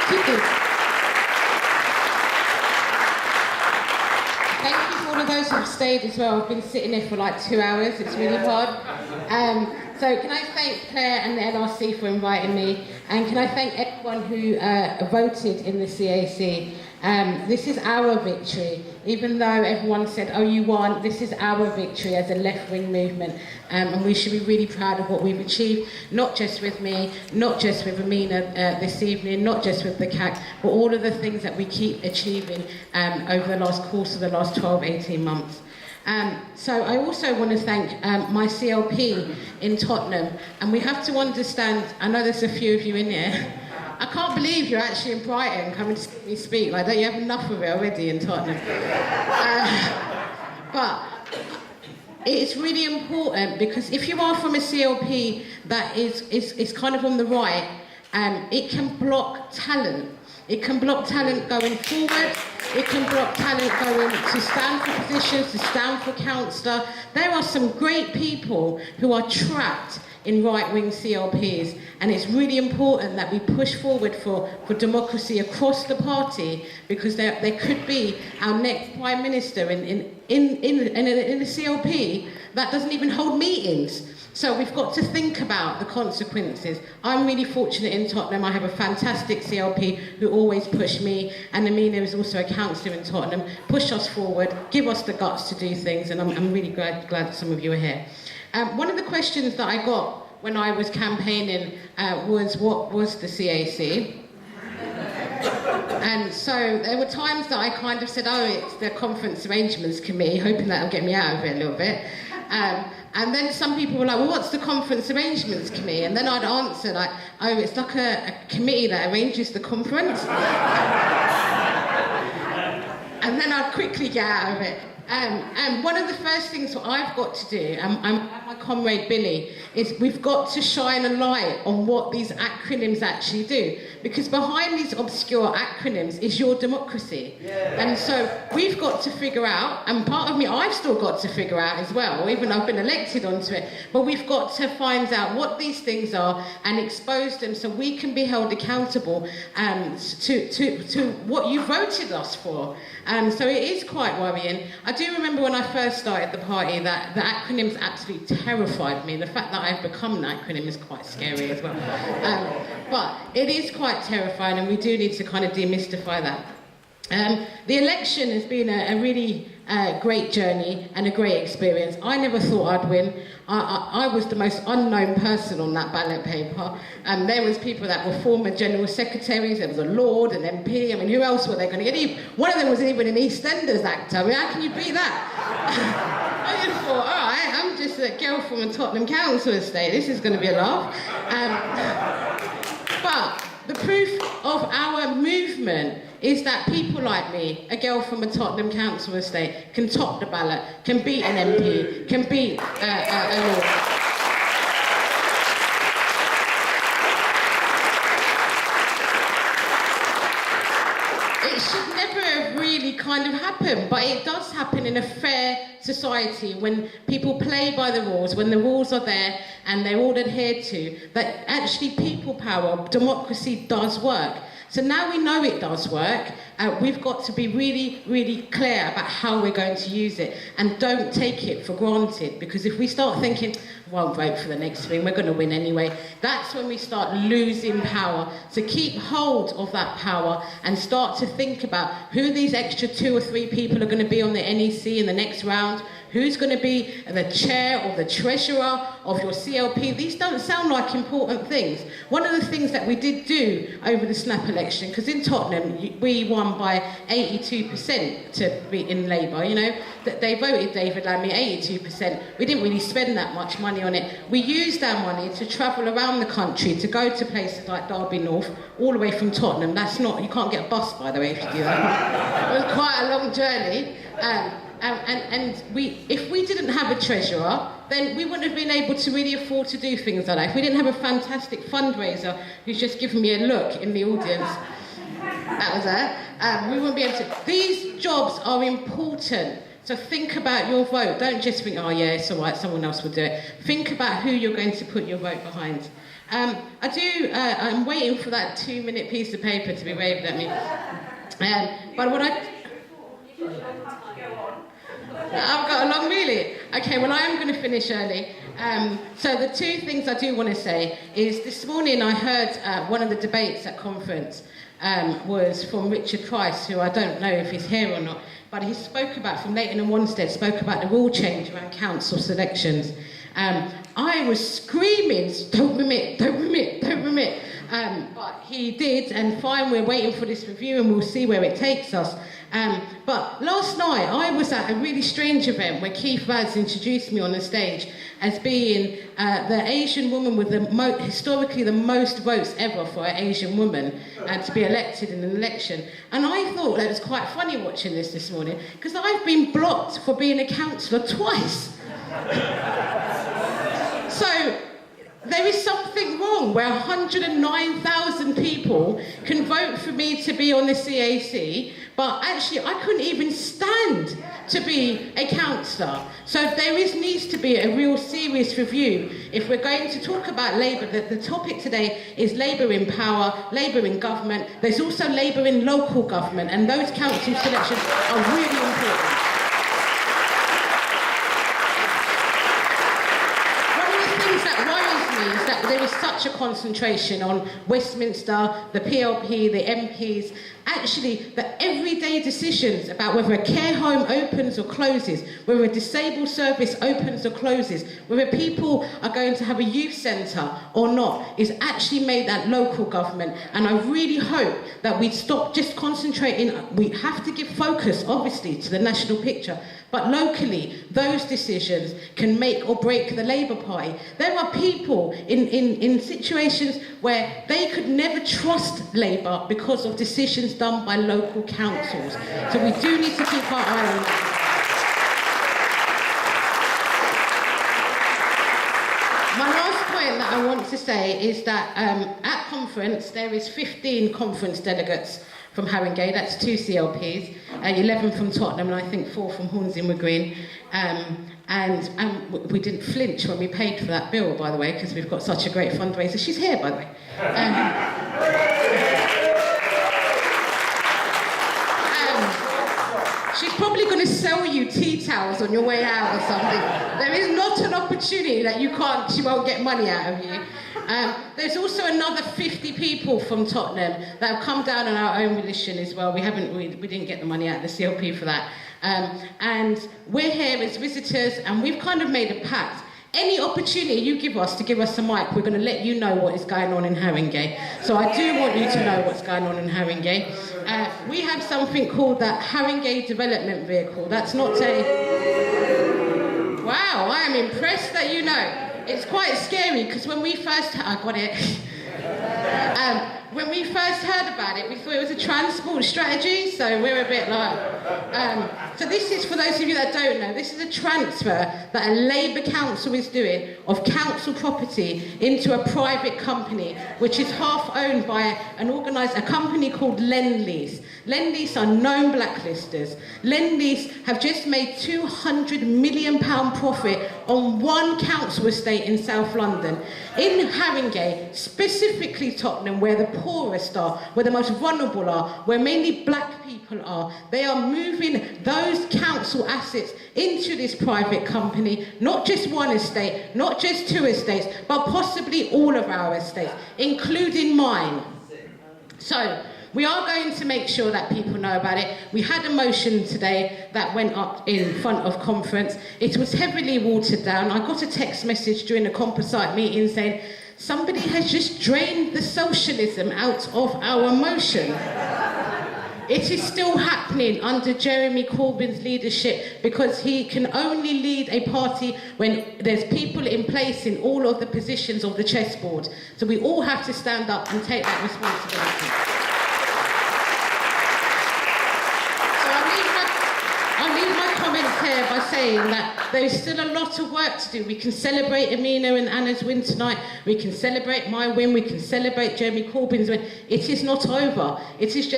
Thank you for all of those who've stayed as well. I've been sitting there for like 2 hours. It's really hard. So can I thank Claire and the LRC for inviting me, and can I thank everyone who voted in the CAC. This is our victory. Even though everyone said, oh, you won, this is our victory as a left-wing movement. And we should be really proud of what we've achieved, not just with me, not just with Amina this evening, not just with the CAC, but all of the things that we keep achieving over the course of the last 12, 18 months. So I also want to thank my CLP in Tottenham, and we have to understand, I know there's a few of you in here, I can't believe you're actually in Brighton coming to see me speak. Like, don't you have enough of it already in Tottenham? But it's really important, because if you are from a CLP that is kind of on the right, it can block talent. It can block talent going forward. It can block talent going to stand for positions, to stand for councillor. There are some great people who are trapped in right-wing CLPs, and it's really important that we push forward for democracy across the party, because they could be our next Prime Minister in a CLP that doesn't even hold meetings. So we've got to think about the consequences. I'm really fortunate in Tottenham. I have a fantastic CLP who always push me, and Amina is also a councillor in Tottenham, push us forward, give us the guts to do things, and I'm really glad that some of you are here. One of the questions that I got when I was campaigning was, what was the CAC? And so there were times that I kind of said, oh, it's the Conference Arrangements Committee, hoping that'll get me out of it a little bit. And then some people were like, well, what's the Conference Arrangements Committee? And then I'd answer like, oh, it's like a committee that arranges the conference. And then I'd quickly get out of it. And one of the first things that I've got to do, and my comrade Billy, is we've got to shine a light on what these acronyms actually do. Because behind these obscure acronyms is your democracy. Yeah. And so we've got to figure out, and part of me I've still got to figure out as well, even though I've been elected onto it, but we've got to find out what these things are and expose them so we can be held accountable to what you voted us for. So it is quite worrying. I do remember when I first started the party that the acronyms absolutely terrified me. The fact that I've become an acronym is quite scary as well. But it is quite terrifying, and we do need to kind of demystify that. The election has been a really great journey and a great experience. I never thought I'd win. I was the most unknown person on that ballot paper. There was people that were former general secretaries, there was a lord, an MP. I mean, who else were they going to get? One of them was even an EastEnders actor. I mean, how can you beat that? I just thought, all right, I'm just a girl from a Tottenham council estate. This is going to be a laugh. But the proof of our movement is that people like me, a girl from a Tottenham council estate, can top the ballot, can beat an MP, can beat a lord. It should never have really kind of happened, but it does happen in a fair society when people play by the rules, when the rules are there and they're all adhered to, that actually people power, democracy does work. So now we know it does work, we've got to be really, really clear about how we're going to use it, and don't take it for granted, because if we start thinking, I won't vote for the next thing, we're going to win anyway, that's when we start losing power. So keep hold of that power and start to think about who these extra 2 or 3 people are going to be on the NEC in the next round, who's going to be the chair or the treasurer of your CLP. These don't sound like important things. One of the things that we did do over the snap election, because in Tottenham we won by 82% to be in Labour, you know, that they voted David Lammy 82%. We didn't really spend that much money on it. We used our money to travel around the country, to go to places like Derby North, all the way from Tottenham. That's not, you can't get a bus, by the way, if you do that. It was quite a long journey. If we didn't have a treasurer, then we wouldn't have been able to really afford to do things like that. If we didn't have a fantastic fundraiser who's just given me a look in the audience, that was her, we wouldn't be able to. These jobs are important So think about your vote. Don't just think, oh yeah, it's all right, someone else will do it. Think about who you're going to put your vote behind. I'm waiting for that 2-minute piece of paper to be waved at me. But what I've got a long really. Okay, well I am going to finish early. So the two things I do want to say is this morning I heard one of the debates at conference was from Richard Price, who I don't know if he's here or not, but he spoke about, from Leighton and Wanstead, spoke about the rule change around council selections. I was screaming, don't remit, don't remit, don't remit. But he did, and fine, we're waiting for this review and we'll see where it takes us. But last night I was at a really strange event where Keith Vaz introduced me on the stage as being the Asian woman with historically the most votes ever for an Asian woman to be elected in an election. And I thought that was quite funny watching this morning, because I've been blocked for being a councillor twice. So there is something wrong where 109,000 people can vote for me to be on the CAC, but actually I couldn't even stand to be a councillor. So there needs to be a real serious review. If we're going to talk about Labour, the topic today is Labour in power, Labour in government. There's also Labour in local government, and those council selections are really important. Is that there is such a concentration on Westminster, the PLP, the MPs, actually the everyday decisions about whether a care home opens or closes, whether a disabled service opens or closes, whether people are going to have a youth centre or not, is actually made at local government. And I really hope that we stop just concentrating. We have to give focus, obviously, to the national picture, but locally, those decisions can make or break the Labour Party. There are people in situations where they could never trust Labour because of decisions done by local councils. So we do need to keep our eye on that. My last point that I want to say is that at conference, there is 15 conference delegates from Haringay, that's 2 CLPs, 11 from Tottenham, and I think 4 from Hornsey Green. And we didn't flinch when we paid for that bill, by the way, because we've got such a great fundraiser. She's here, by the way. She's probably going to sell you tea towels on your way out or something. There is not an opportunity that she won't get money out of you. There's also another 50 people from Tottenham that have come down on our own volition as well. We didn't get the money out of the CLP for that. And we're here as visitors, and we've kind of made a pact. Any opportunity you give us to give us a mic, we're going to let you know what is going on in Haringay. So I do want you to know what's going on in Haringay. We have something called the Haringay Development Vehicle. That's not a... Wow, I am impressed that you know. It's quite scary, because when we first... I got it. When we first heard about it, we thought it was a transport strategy, so we're a bit like... so this is, for those of you that don't know, this is a transfer that a Labour council is doing of council property into a private company, which is half owned by a company called Lend-Lease. Lend-Lease are known blacklisters. Lend-Lease have just made £200 million profit on one council estate in South London. In Haringay, specifically Tottenham, where the poorest are, where the most vulnerable are, where mainly black people are, they are moving those council assets into this private company, not just one estate, not just 2 estates, but possibly all of our estates, including mine. So, we are going to make sure that people know about it. We had a motion today that went up in front of conference. It was heavily watered down. I got a text message during the composite meeting saying, somebody has just drained the socialism out of our motion. It is still happening under Jeremy Corbyn's leadership, because he can only lead a party when there's people in place in all of the positions of the chessboard. So we all have to stand up and take that responsibility. Here by saying that there is still a lot of work to do. We can celebrate Amina and Anna's win tonight. We can celebrate my win. We can celebrate Jeremy Corbyn's win. It is not over. It is just